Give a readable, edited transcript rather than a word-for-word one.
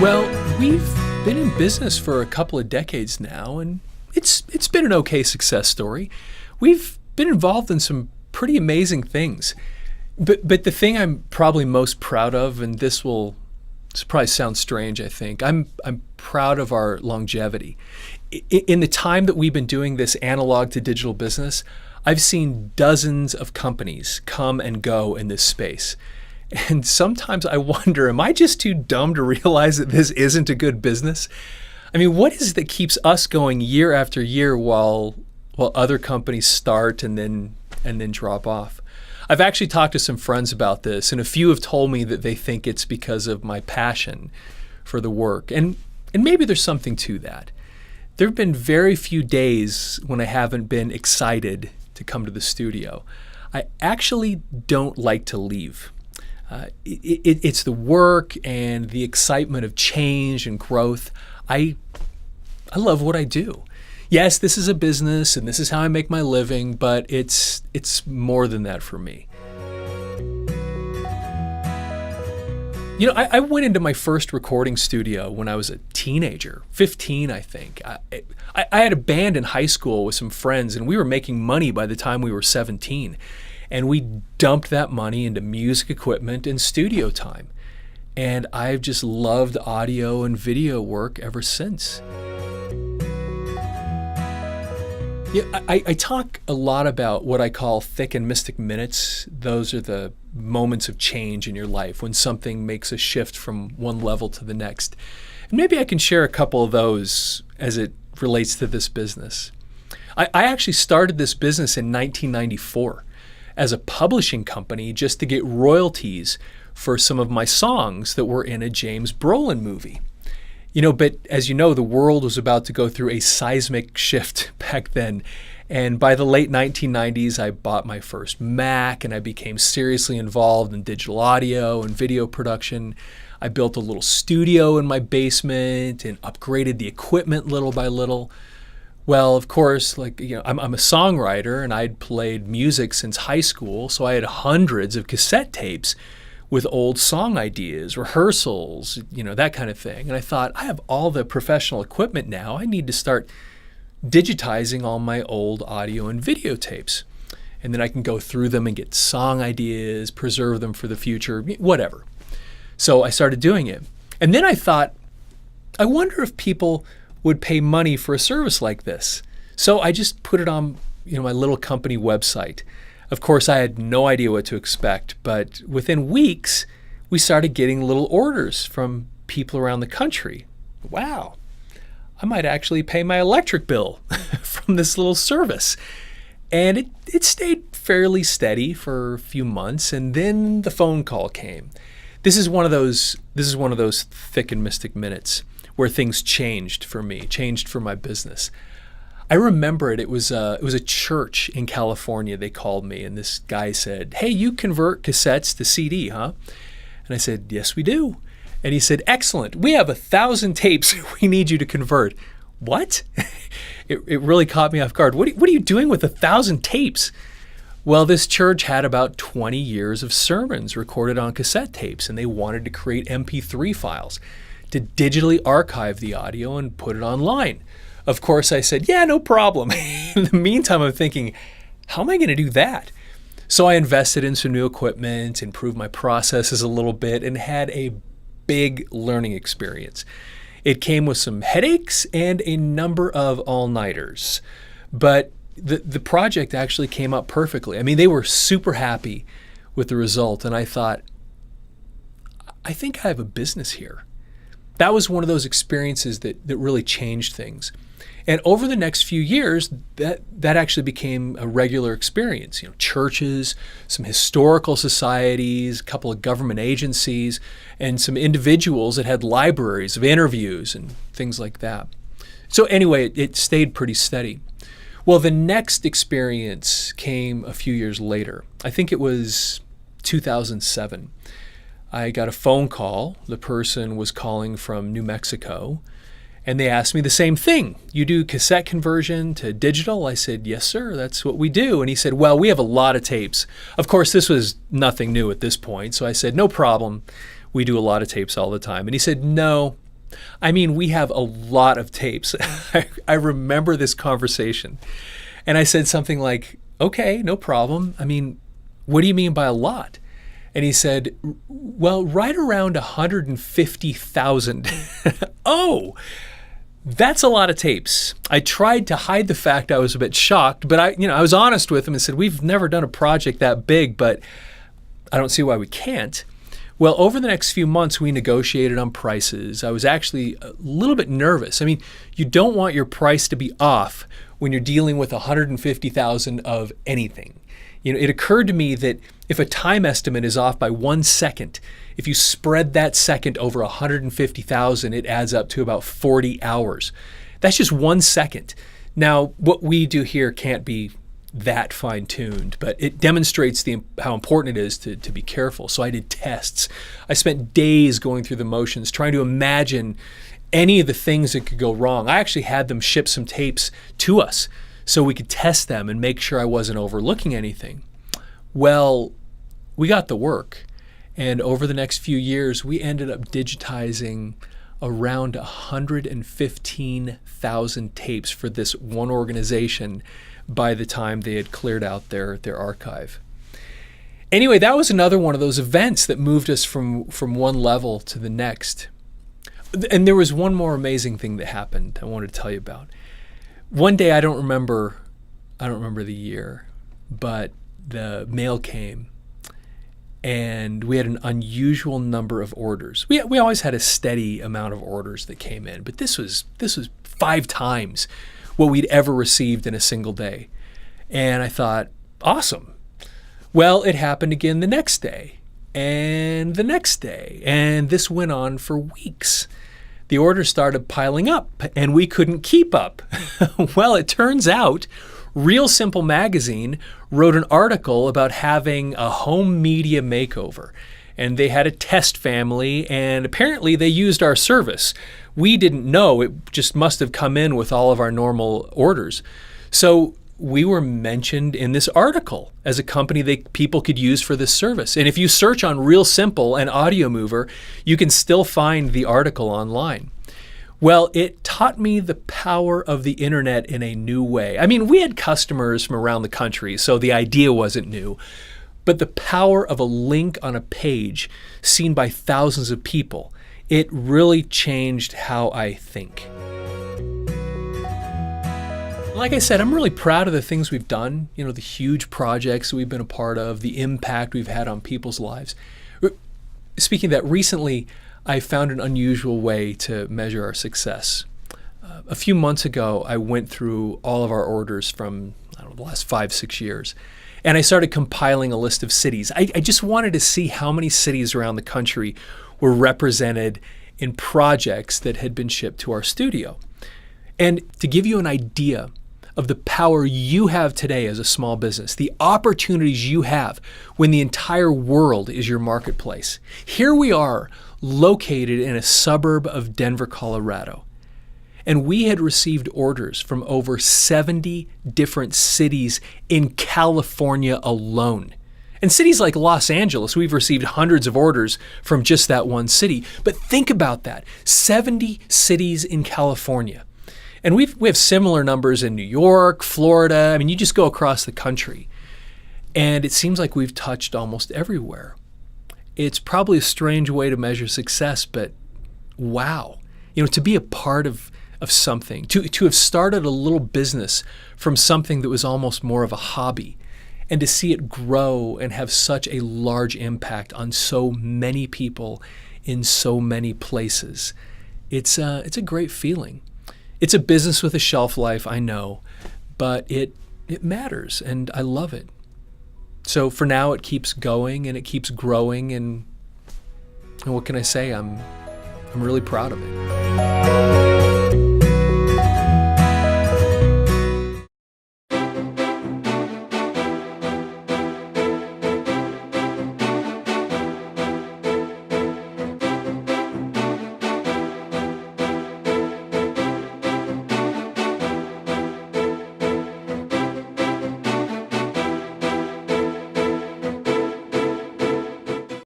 Well, we've been in business for a couple of decades now, and it's been an okay success story. We've been involved in some pretty amazing things. But the thing I'm probably most proud of, and this probably sound strange, I think, I'm proud of our longevity. In the time that we've been doing this analog to digital business, I've seen dozens of companies come and go in this space. And sometimes I wonder, am I just too dumb to realize that this isn't a good business? I mean, what is it that keeps us going year after year while other companies start and then drop off? I've actually talked to some friends about this, and a few have told me that they think it's because of my passion for the work. And maybe there's something to that. There have been very few days when I haven't been excited to come to the studio. I actually don't like to leave. It's the work and the excitement of change and growth. I love what I do. Yes, this is a business and this is how I make my living, but it's more than that for me. You know, I went into my first recording studio when I was a teenager, 15, I think. I had a band in high school with some friends, and we were making money by the time we were 17. And we dumped that money into music equipment and studio time. And I've just loved audio and video work ever since. Yeah, I talk a lot about what I call thick and mystic minutes. Those are the moments of change in your life when something makes a shift from one level to the next. And maybe I can share a couple of those as it relates to this business. I actually started this business in 1994 as a publishing company just to get royalties for some of my songs that were in a James Brolin movie. You know, but as you know, the world was about to go through a seismic shift back then. And by the late 1990s, I bought my first Mac and I became seriously involved in digital audio and video production. I built a little studio in my basement and upgraded the equipment little by little. Well, of course, I'm a songwriter and I'd played music since high school, so I had hundreds of cassette tapes with old song ideas, rehearsals, that kind of thing. And I thought, I have all the professional equipment now. I need to start digitizing all my old audio and video tapes. And then I can go through them and get song ideas, preserve them for the future, whatever. So I started doing it. And then I thought, I wonder if people would pay money for a service like this. So I just put it on my little company website. Of course, I had no idea what to expect, but within weeks, we started getting little orders from people around the country. Wow, I might actually pay my electric bill from this little service. And it stayed fairly steady for a few months, and then the phone call came. This is one of those thick and mystic minutes where things changed for me, changed for my business. I remember it. It was a church in California. They called me, and this guy said, "Hey, you convert cassettes to CD, huh?" And I said, "Yes, we do." And he said, "Excellent. We have 1,000 tapes we need you to convert." What? It really caught me off guard. What are you doing with 1,000 tapes? Well, this church had about 20 years of sermons recorded on cassette tapes, and they wanted to create MP3 files to digitally archive the audio and put it online. Of course, I said, yeah, no problem. In the meantime, I'm thinking, how am I going to do that? So I invested in some new equipment, improved my processes a little bit, and had a big learning experience. It came with some headaches and a number of all-nighters. But the project actually came out perfectly. I mean, they were super happy with the result, and I thought, I think I have a business here. That was one of those experiences that really changed things. And over the next few years, that actually became a regular experience. Churches, some historical societies, a couple of government agencies, and some individuals that had libraries of interviews and things like that. So anyway, it stayed pretty steady. Well, the next experience came a few years later. I think it was 2007. I got a phone call. The person was calling from New Mexico, and they asked me the same thing. You do cassette conversion to digital? I said, yes, sir, that's what we do. And he said, well, we have a lot of tapes. Of course, this was nothing new at this point. So I said, no problem. We do a lot of tapes all the time. And he said, no, I mean, we have a lot of tapes. I remember this conversation. And I said something like, okay, no problem. I mean, what do you mean by a lot? And he said, well, right around 150,000. Oh, that's a lot of tapes. I tried to hide the fact I was a bit shocked, but I was honest with him and said, we've never done a project that big, but I don't see why we can't. Well, over the next few months, we negotiated on prices. I was actually a little bit nervous. I mean, you don't want your price to be off when you're dealing with 150,000 of anything. It occurred to me that if a time estimate is off by 1 second, if you spread that second over 150,000, it adds up to about 40 hours. That's just 1 second. Now, what we do here can't be that fine-tuned, but it demonstrates how important it is to be careful. So I did tests. I spent days going through the motions, trying to imagine any of the things that could go wrong. I actually had them ship some tapes to us so we could test them and make sure I wasn't overlooking anything. Well, we got the work, and over the next few years, we ended up digitizing around 115,000 tapes for this one organization by the time they had cleared out their archive. Anyway, that was another one of those events that moved us from one level to the next. And there was one more amazing thing that happened I wanted to tell you about. One day, I don't remember the year, but the mail came and we had an unusual number of orders. We always had a steady amount of orders that came in, but this was 5 times what we'd ever received in a single day. And I thought, awesome. Well, it happened again the next day and the next day, and this went on for weeks. The orders started piling up and we couldn't keep up. Well, it turns out Real Simple Magazine wrote an article about having a home media makeover. And they had a test family, and apparently they used our service. We didn't know. It just must have come in with all of our normal orders. So we were mentioned in this article as a company that people could use for this service. And if you search on Real Simple and Audiomover, you can still find the article online. Well, it taught me the power of the internet in a new way. I mean, we had customers from around the country, so the idea wasn't new. But the power of a link on a page seen by thousands of people, it really changed how I think. Like I said, I'm really proud of the things we've done, the huge projects we've been a part of, the impact we've had on people's lives. Speaking of that, recently I found an unusual way to measure our success. A few months ago, I went through all of our orders from the last 5-6 years. And I started compiling a list of cities. I just wanted to see how many cities around the country were represented in projects that had been shipped to our studio. And to give you an idea of the power you have today as a small business, the opportunities you have when the entire world is your marketplace. Here we are, located in a suburb of Denver, Colorado. And we had received orders from over 70 different cities in California alone. And cities like Los Angeles, we've received hundreds of orders from just that one city. But think about that, 70 cities in California. And we have similar numbers in New York, Florida. I mean, you just go across the country. And it seems like we've touched almost everywhere. It's probably a strange way to measure success, but wow. To be a part of something, to have started a little business from something that was almost more of a hobby, and to see it grow and have such a large impact on so many people in so many places. It's a great feeling. It's a business with a shelf life, I know, but it matters, and I love it. So for now, it keeps going and it keeps growing, and what can I say? I'm really proud of it.